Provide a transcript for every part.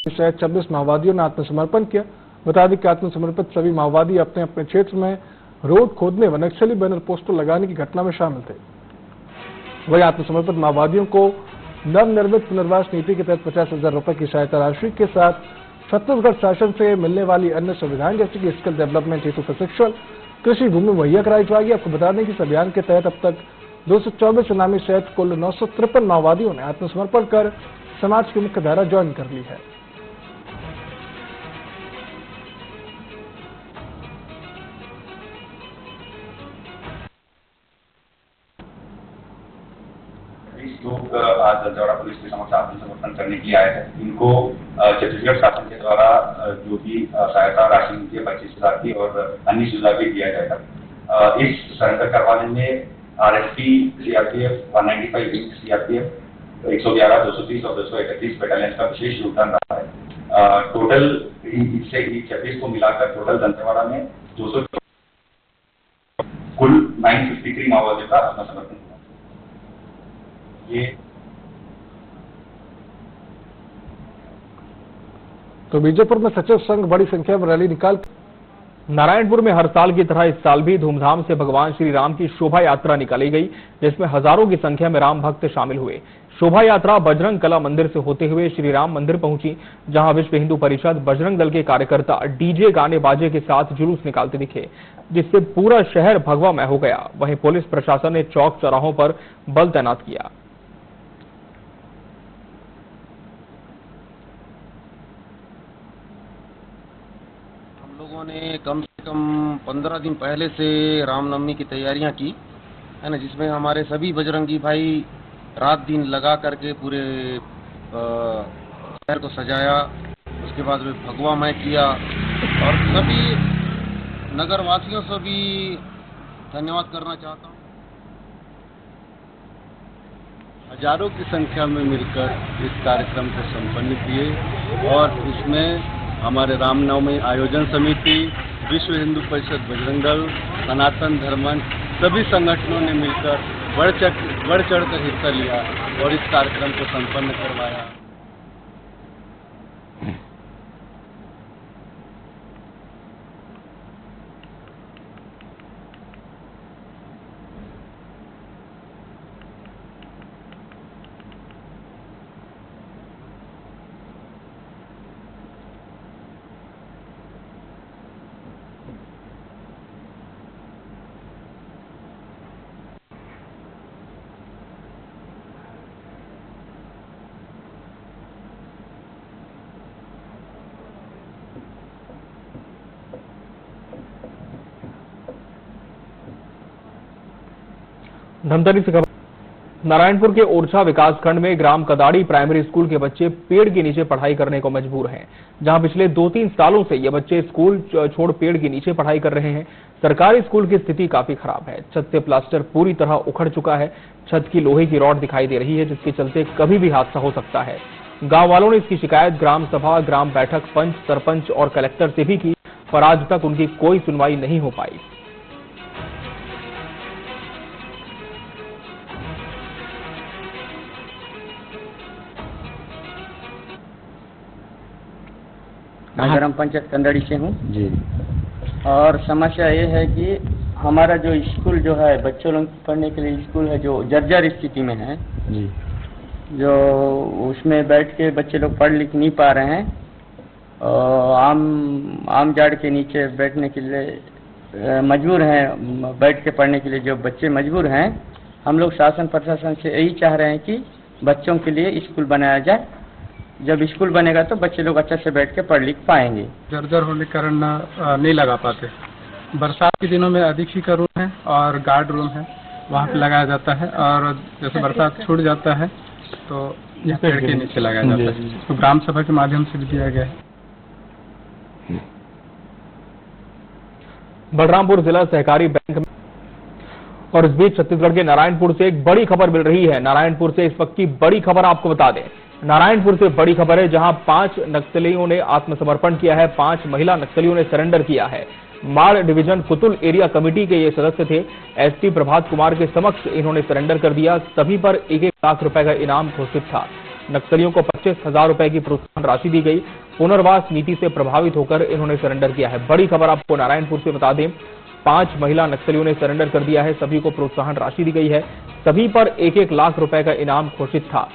शायद 26 माओवादियों ने आत्मसमर्पण किया। बता दें कि आत्मसमर्पित सभी माओवादी अपने अपने क्षेत्र में रोड खोदने व नक्सली बैनर पोस्टर लगाने की घटना में शामिल थे। वही आत्मसमर्पित माओवादियों को नवनिर्मित पुनर्वास नीति के तहत 50,000 रुपए की सहायता राशि के साथ छत्तीसगढ़ शासन से मिलने वाली अन्य सुविधाएं जैसे कि स्किल डेवलपमेंट हेतु प्रशिक्षण, कृषि भूमि मुहैया कराई जाएगी। आपको बता दें कि इस अभियान के तहत अब तक 224 इनामी सहित कुल 953 माओवादियों ने आत्मसमर्पण कर समाज की मुख्य धारा ज्वाइन कर ली है। लोग आज दंतेवाड़ा पुलिस के समक्ष आत्मसमर्पण करने के लिए आए हैं। इनको छत्तीसगढ़ शासन के द्वारा जो भी सहायता राशि मिलती है 25,000 की और अन्य सुविधा भी दिया जाएगा। इस सरेंडर करवाने में RSP, CRPF, 195 CRPF, 111, 230 और 231 बटालियन का विशेष योगदान रहा है। टोटल इससे 26 को मिलाकर टोटल दंतेवाड़ा में 200 कुल 953 माओवादियों का आत्मसमर्पण हुआ। तो बीजापुर में सचिव संघ बड़ी संख्या में रैली निकाल। नारायणपुर में हर साल की तरह इस साल भी धूमधाम से भगवान श्री राम की शोभा यात्रा निकाली गई, जिसमें हजारों की संख्या में राम भक्त शामिल हुए। शोभा यात्रा बजरंग कला मंदिर से होते हुए श्री राम मंदिर पहुंची, जहां विश्व हिंदू परिषद बजरंग दल के कार्यकर्ता डीजे गाने बाजे के साथ जुलूस निकालते दिखे, जिससे पूरा शहर भगवामय हो गया। वहीं पुलिस प्रशासन ने चौक चौराहों पर बल तैनात किया। लोगों ने कम से कम 15 दिन पहले से रामनवमी की तैयारियां की है ना, जिसमें हमारे सभी बजरंगी भाई रात दिन लगा करके पूरे शहर को सजाया। उसके बाद में भगवामय किया और सभी नगर वासियों से भी धन्यवाद करना चाहता हूँ। हजारों की संख्या में मिलकर इस कार्यक्रम को संपन्न किए और इसमें हमारे रामनवमी आयोजन समिति, विश्व हिंदू परिषद बजरंग दल, सनातन धर्म सभी संगठनों ने मिलकर बढ़ चढ़कर हिस्सा लिया और इस कार्यक्रम को संपन्न करवाया। धमतरी से खबर। नारायणपुर के ओरछा विकासखंड में ग्राम कदाड़ी प्राइमरी स्कूल के बच्चे पेड़ के नीचे पढ़ाई करने को मजबूर हैं, जहां पिछले 2-3 सालों से ये बच्चे स्कूल छोड़ पेड़ के नीचे पढ़ाई कर रहे हैं। सरकारी स्कूल की स्थिति काफी खराब है। छत से प्लास्टर पूरी तरह उखड़ चुका है। छत की लोहे की रॉड दिखाई दे रही है, जिसके चलते कभी भी हादसा हो सकता है। गांव वालों ने इसकी शिकायत ग्राम सभा, ग्राम बैठक, पंच, सरपंच और कलेक्टर से भी की, पर आज तक उनकी कोई सुनवाई नहीं हो पाई। मैं ग्राम पंचायत कंदड़ी से हूँ जी। और समस्या ये है कि हमारा जो स्कूल जो है बच्चों लोग पढ़ने के लिए स्कूल है जो जर्जर स्थिति में है जी, जो उसमें बैठ के बच्चे लोग पढ़ लिख नहीं पा रहे हैं। आम झाड़ के नीचे बैठने के लिए मजबूर हैं, बैठ के पढ़ने के लिए जो बच्चे मजबूर हैं। हम लोग शासन प्रशासन से यही चाह रहे हैं कि बच्चों के लिए स्कूल बनाया जाए। जब स्कूल बनेगा तो बच्चे लोग अच्छे से बैठ के पढ़ लिख पाएंगे। जर्जर होने के कारण नहीं लगा पाते। बरसात के दिनों में अधिक ही का रूम है और गार्ड रूम है, वहाँ पे लगाया जाता है। और जैसे बरसात छूट जाता है तो पेड़ के नीचे लगाया जाता है। इसको ग्राम सभा के माध्यम से भी दिया गया है। बलरामपुर जिला सहकारी बैंक में और इस बीच छत्तीसगढ़ के नारायणपुर से एक बड़ी खबर मिल रही है। नारायणपुर से इस वक्त की बड़ी खबर आपको बता दें। नारायणपुर से बड़ी खबर है, जहां 5 नक्सलियों ने आत्मसमर्पण किया है। 5 महिला नक्सलियों ने सरेंडर किया है। माड़ डिवीजन कुतुल एरिया कमेटी के ये सदस्य थे। एसपी प्रभात कुमार के समक्ष इन्होंने सरेंडर कर दिया। सभी पर 1-1 लाख रुपए का इनाम घोषित था। नक्सलियों को 25,000 रुपए की प्रोत्साहन राशि दी गई। पुनर्वास नीति से प्रभावित होकर इन्होंने सरेंडर किया है। बड़ी खबर आपको नारायणपुर से बता दें, 5 महिला नक्सलियों ने सरेंडर कर दिया है। सभी को प्रोत्साहन राशि दी गई है। सभी पर 1-1 लाख रुपए का इनाम घोषित था।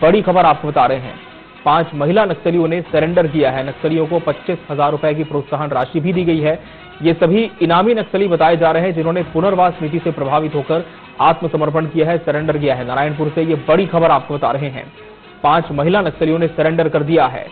बड़ी खबर आपको बता रहे हैं, 5 महिला नक्सलियों ने सरेंडर किया है। नक्सलियों को 25,000 रुपए की प्रोत्साहन राशि भी दी गई है। ये सभी इनामी नक्सली बताए जा रहे हैं जिन्होंने पुनर्वास नीति से प्रभावित होकर आत्मसमर्पण किया है, सरेंडर किया है। नारायणपुर से ये बड़ी खबर आपको बता रहे हैं, 5 महिला नक्सलियों ने सरेंडर कर दिया है।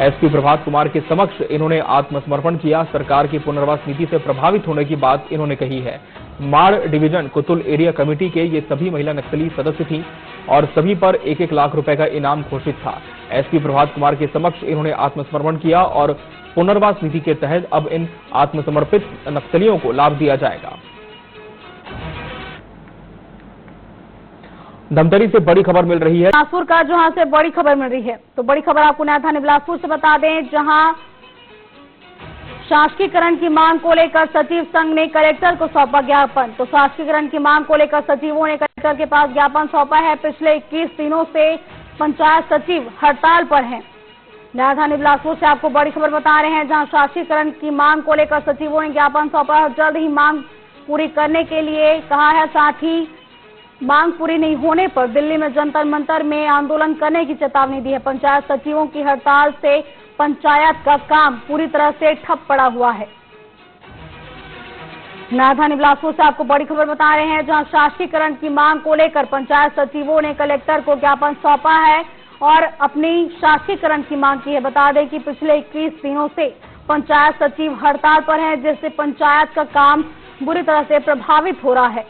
एसपी प्रभात कुमार के समक्ष इन्होंने आत्मसमर्पण किया। सरकार की पुनर्वास नीति से प्रभावित होने की बात इन्होंने कही है। माड़ डिवीजन कुतुल एरिया कमेटी के ये सभी महिला नक्सली सदस्य थीं और सभी पर 1-1 लाख रुपए का इनाम घोषित था। एसपी प्रभात कुमार के समक्ष इन्होंने आत्मसमर्पण किया और पुनर्वास नीति के तहत अब इन आत्मसमर्पित नक्सलियों को लाभ दिया जाएगा। धमतरी से बड़ी खबर मिल रही है। बिलासपुर का जहां से बड़ी खबर मिल रही है, तो बड़ी खबर आपको नया थाने बिलासपुर से बता दें, जहां शासकीकरण की मांग को लेकर सचिव संघ ने कलेक्टर को सौंपा ज्ञापन। तो शासकीकरण की मांग को लेकर सचिवों ने कलेक्टर के पास ज्ञापन सौंपा है। पिछले 21 दिनों से पंचायत सचिव हड़ताल पर हैं। नया थाने बिलासपुर से आपको बड़ी खबर बता रहे हैं, जहां शासकीकरण की मांग को लेकर सचिवों ने ज्ञापन सौंपा है और जल्द ही मांग पूरी करने के लिए कहा है। साथ ही मांग पूरी नहीं होने पर दिल्ली में जंतर मंतर में आंदोलन करने की चेतावनी दी है। पंचायत सचिवों की हड़ताल से पंचायत का काम पूरी तरह से ठप पड़ा हुआ है। नया थाने बिलासपुर से आपको बड़ी खबर बता रहे हैं, जहां शासकीकरण की मांग को लेकर पंचायत सचिवों ने कलेक्टर को ज्ञापन सौंपा है और अपनी शासकीकरण की मांग की है। बता दें कि पिछले 21 दिनों से पंचायत सचिव हड़ताल पर हैं, जिससे पंचायत का काम बुरी तरह से प्रभावित हो रहा है।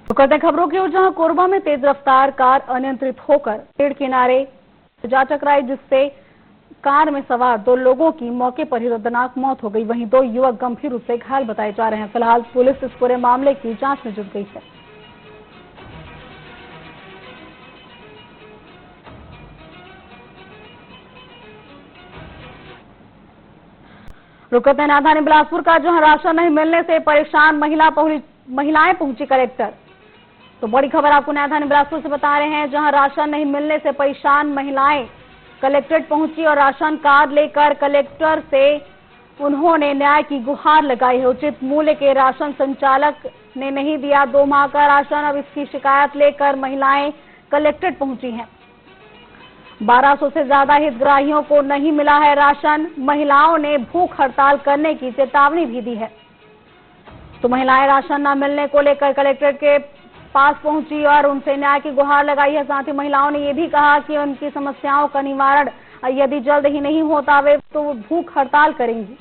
तो करते हैं खबरों की ओर, जहां कोरबा में तेज रफ्तार कार अनियंत्रित होकर पेड़ किनारे जा टकराई, जिससे कार में सवार 2 लोगों की मौके पर ही दर्दनाक मौत हो गई। वहीं 2 युवक गंभीर रूप से घायल बताए जा रहे हैं। फिलहाल पुलिस इस पूरे मामले की जांच में जुट गई है। रुकते हैं नाथानी बिलासपुर का, जहां राशन नहीं मिलने से परेशान महिलाएं पहुंची कलेक्टर। तो बड़ी खबर आपको नया थाने बिलासपुर से बता रहे हैं, जहां राशन नहीं मिलने से परेशान महिलाएं कलेक्ट्रेट पहुंची और राशन कार्ड लेकर कलेक्टर से उन्होंने न्याय की गुहार लगाई है। उचित मूल्य के राशन संचालक ने नहीं दिया 2 माह का राशन। अब इसकी शिकायत लेकर महिलाएं कलेक्ट्रेट पहुंची हैं। 1200 से ज्यादा हितग्राहियों को नहीं मिला है राशन। महिलाओं ने भूख हड़ताल करने की चेतावनी भी दी है। तो महिलाएं राशन न मिलने को लेकर कलेक्ट्रेट के पास पहुंची और उनसे न्याय की गुहार लगाई है। साथ ही महिलाओं ने ये भी कहा कि उनकी समस्याओं का निवारण यदि जल्द ही नहीं होता वे तो भूख हड़ताल करेंगी।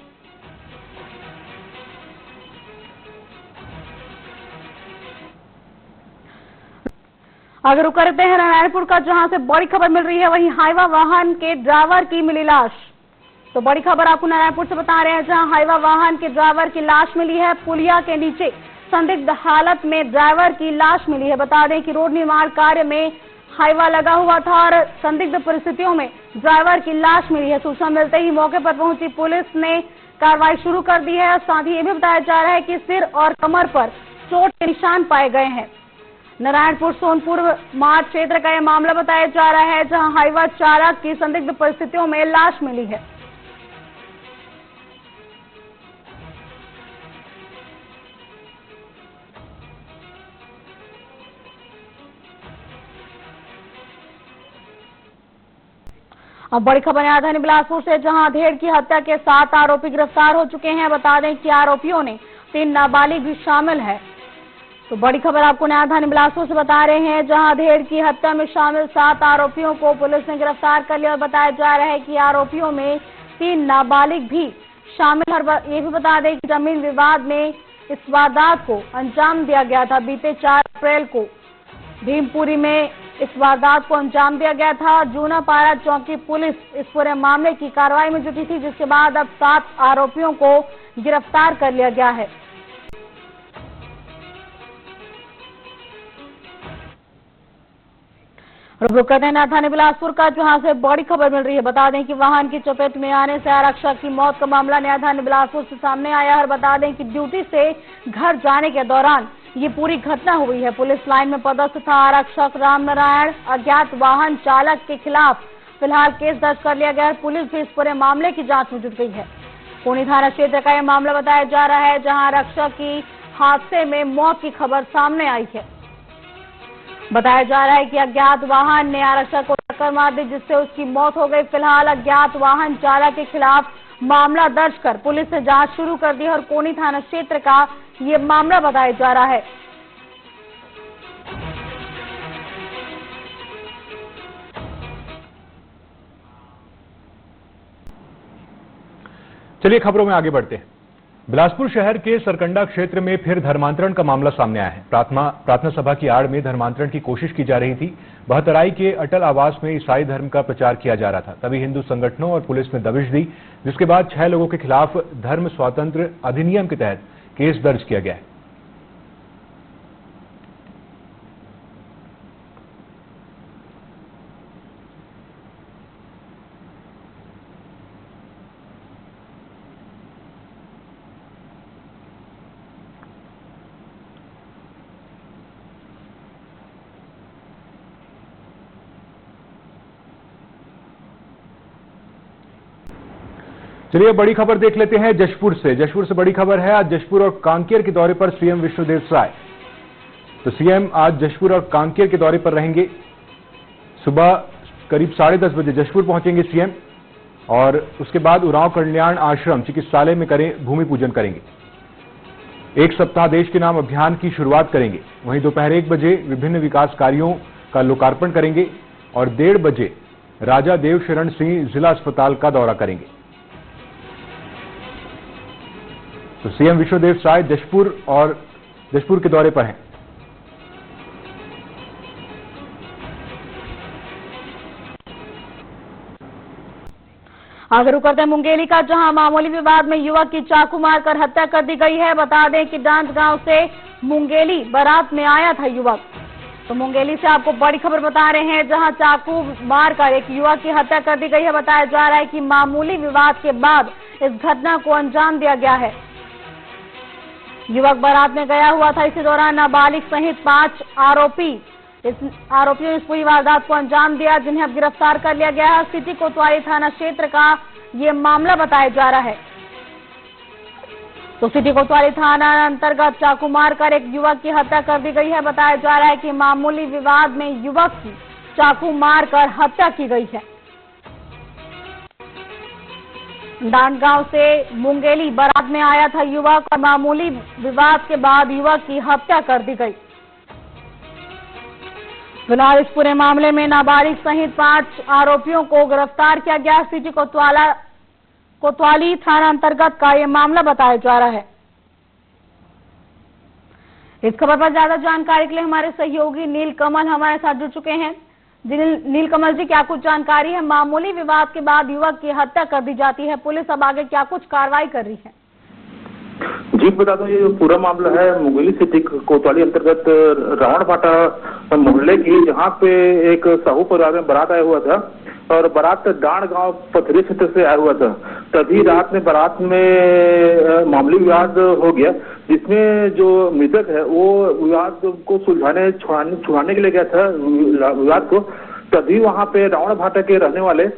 आगे रुक करते हैं नारायणपुर का, जहां से बड़ी खबर मिल रही है, वहीं हाईवा वाहन के ड्राइवर की मिली लाश। तो बड़ी खबर आपको नारायणपुर से बता रहे हैं, जहां हाईवा वाहन के ड्राइवर की लाश मिली है। पुलिया के नीचे संदिग्ध हालत में ड्राइवर की लाश मिली है। बता दें कि रोड निर्माण कार्य में हाईवा लगा हुआ था और संदिग्ध परिस्थितियों में ड्राइवर की लाश मिली है। सूचना मिलते ही मौके पर पहुंची पुलिस ने कार्रवाई शुरू कर दी है। साथ ही ये भी बताया जा रहा है कि सिर और कमर पर चोट के निशान पाए गए हैं। नारायणपुर सोनपुर मार्ग क्षेत्र का यह मामला बताया जा रहा है, जहां हाईवा चालक की संदिग्ध परिस्थितियों में लाश मिली है। अब बड़ी खबर राजधानी बिलासपुर से, जहां अधेड़ की हत्या के 7 आरोपी गिरफ्तार हो चुके हैं। बता दें कि आरोपियों में 3 नाबालिग भी शामिल है। तो बड़ी खबर आपको राजधानी बिलासपुर से बता रहे हैं, जहां अधेड़ की हत्या में शामिल 7 आरोपियों को पुलिस ने गिरफ्तार कर लिया और बताया जा रहा है कि आरोपियों में 3 नाबालिग भी शामिल है। ये भी बता दें कि जमीन विवाद में इस वारदात को अंजाम दिया गया था। बीते 4 अप्रैल को भीमपुरी में इस वारदात को अंजाम दिया गया था। जूनापाड़ा चौकी पुलिस इस पूरे मामले की कार्रवाई में जुटी थी, जिसके बाद अब 7 आरोपियों को गिरफ्तार कर लिया गया है। रुक करते हैं राजधानी बिलासपुर का, जहां से बड़ी खबर मिल रही है। बता दें कि वाहन की चपेट में आने से आरक्षक की मौत का मामला राजधानी बिलासपुर से सामने आया है। और बता दें कि ड्यूटी से घर जाने के दौरान ये पूरी घटना हुई है। पुलिस लाइन में पदस्थ था आरक्षक रामनारायण। अज्ञात वाहन चालक के खिलाफ फिलहाल केस दर्ज कर लिया गया है। पुलिस भी इस पूरे मामले की जाँच में जुट गई है। कोनी थाना क्षेत्र का यह मामला बताया जा रहा है, जहाँ आरक्षक की हादसे में मौत की खबर सामने आई है। बताया जा रहा है कि अज्ञात वाहन ने आरक्षक को टक्कर मार दी, जिससे उसकी मौत हो गई। फिलहाल अज्ञात वाहन चालक के खिलाफ मामला दर्ज कर पुलिस ने जांच शुरू कर दी है और कोनी थाना क्षेत्र का ये मामला बताया जा रहा है। चलिए खबरों में आगे बढ़ते हैं। बिलासपुर शहर के सरकंडा क्षेत्र में फिर धर्मांतरण का मामला सामने आया है। प्रार्थना सभा की आड़ में धर्मांतरण की कोशिश की जा रही थी। बहतराई के अटल आवास में ईसाई धर्म का प्रचार किया जा रहा था, तभी हिंदू संगठनों और पुलिस ने दबिश दी, जिसके बाद 6 लोगों के खिलाफ धर्म स्वातंत्र अधिनियम के तहत केस दर्ज किया गया है। चलिए बड़ी खबर देख लेते हैं जशपुर से बड़ी खबर है। आज जशपुर और कांकेर के दौरे पर सीएम विष्णुदेव साय। तो सीएम आज जशपुर और कांकेर के दौरे पर रहेंगे। सुबह करीब 10:30 बजे जशपुर पहुंचेंगे सीएम और उसके बाद उरांव कल्याण आश्रम चिकित्सालय में भूमि पूजन करेंगे। एक सप्ताह देश के नाम अभियान की शुरुआत करेंगे। वहीं दोपहर 1 बजे विभिन्न विकास कार्यों का लोकार्पण करेंगे और 1:30 बजे राजा देव शरण सिंह जिला अस्पताल का दौरा करेंगे। तो सीएम विष्णुदेव साय जशपुर के दौरे पर हैं। आगे रुक करते हैं मुंगेली का, जहां मामूली विवाद में युवक की चाकू मारकर हत्या कर दी गई है। बता दें कि डांस गांव से मुंगेली बारात में आया था युवक। तो मुंगेली से आपको बड़ी खबर बता रहे हैं, जहां चाकू मारकर एक युवक की हत्या कर दी गई है। बताया जा रहा है कि मामूली विवाद के बाद इस घटना को अंजाम दिया गया है। युवक बारात में गया हुआ था। इसी दौरान नाबालिग सहित 5 आरोपियों ने इस पूरी वारदात को अंजाम दिया, जिन्हें अब गिरफ्तार कर लिया गया है। सिटी कोतवाली थाना क्षेत्र का ये मामला बताया जा रहा है। तो सिटी कोतवाली थाना अंतर्गत चाकू मारकर एक युवक की हत्या कर दी गई है। बताया जा रहा है कि मामूली विवाद में युवक की चाकू मारकर हत्या की गई है। डांडगांव से मुंगेली बारात में आया था युवक और मामूली विवाद के बाद युवक की हत्या कर दी गई। फिलहाल इस पूरे मामले में नाबालिग सहित 5 आरोपियों को गिरफ्तार किया गया। सिटी कोतवाली थाना अंतर्गत का यह मामला बताया जा रहा है। इस खबर पर ज्यादा जानकारी के लिए हमारे सहयोगी नीलकमल हमारे साथ जुड़ चुके हैं। नीलकमल जी, क्या कुछ जानकारी है? मामूली विवाद के बाद युवक की हत्या कर दी जाती है, पुलिस अब आगे क्या कुछ कार्रवाई कर रही है? जी बता दो, ये जो पूरा मामला है मुंगेली सिटी कोतवाली अंतर्गत रावण भाटा मोहल्ले की, जहाँ पे एक साहू परिवार में बारात आया हुआ था और बारात डांड गांव पथरी क्षेत्र से आया हुआ था। तभी रात में बारात में मामूली विवाद हो गया, जिसमें जो मृतक है वो विवाद को छुड़ाने के लिए गया था विवाद को। तभी वहां पे रावण भाटा के रहने वाले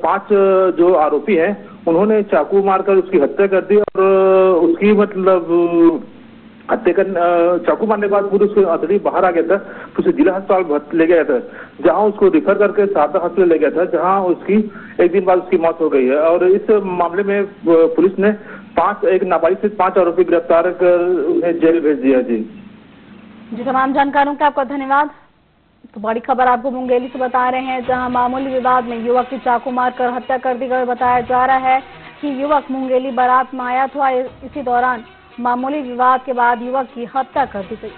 5 जो आरोपी हैं, उन्होंने चाकू मारकर उसकी हत्या कर दी और उसकी हत्या कर चाकू मारने के बाद पूरे उसके अतड़ी बाहर आ गया था। तो उसे जिला अस्पताल ले गया था, जहां उसको रिफर करके सारदा हॉस्पिटल ले गया था, जहां उसकी 1 दिन बाद उसकी मौत हो गई है। और इस मामले में पुलिस ने एक नाबालिग से 5 आरोपी गिरफ्तार कर उन्हें जेल भेज दिया। जी तमाम जानकारियों का आपका धन्यवाद। तो बड़ी खबर आपको मुंगेली से बता रहे हैं, जहां मामूली विवाद में युवक की चाकू मारकर हत्या कर दी गई। बताया जा रहा है कि युवक मुंगेली बारात में आया था। इसी दौरान मामूली विवाद के बाद युवक की हत्या कर दी गई।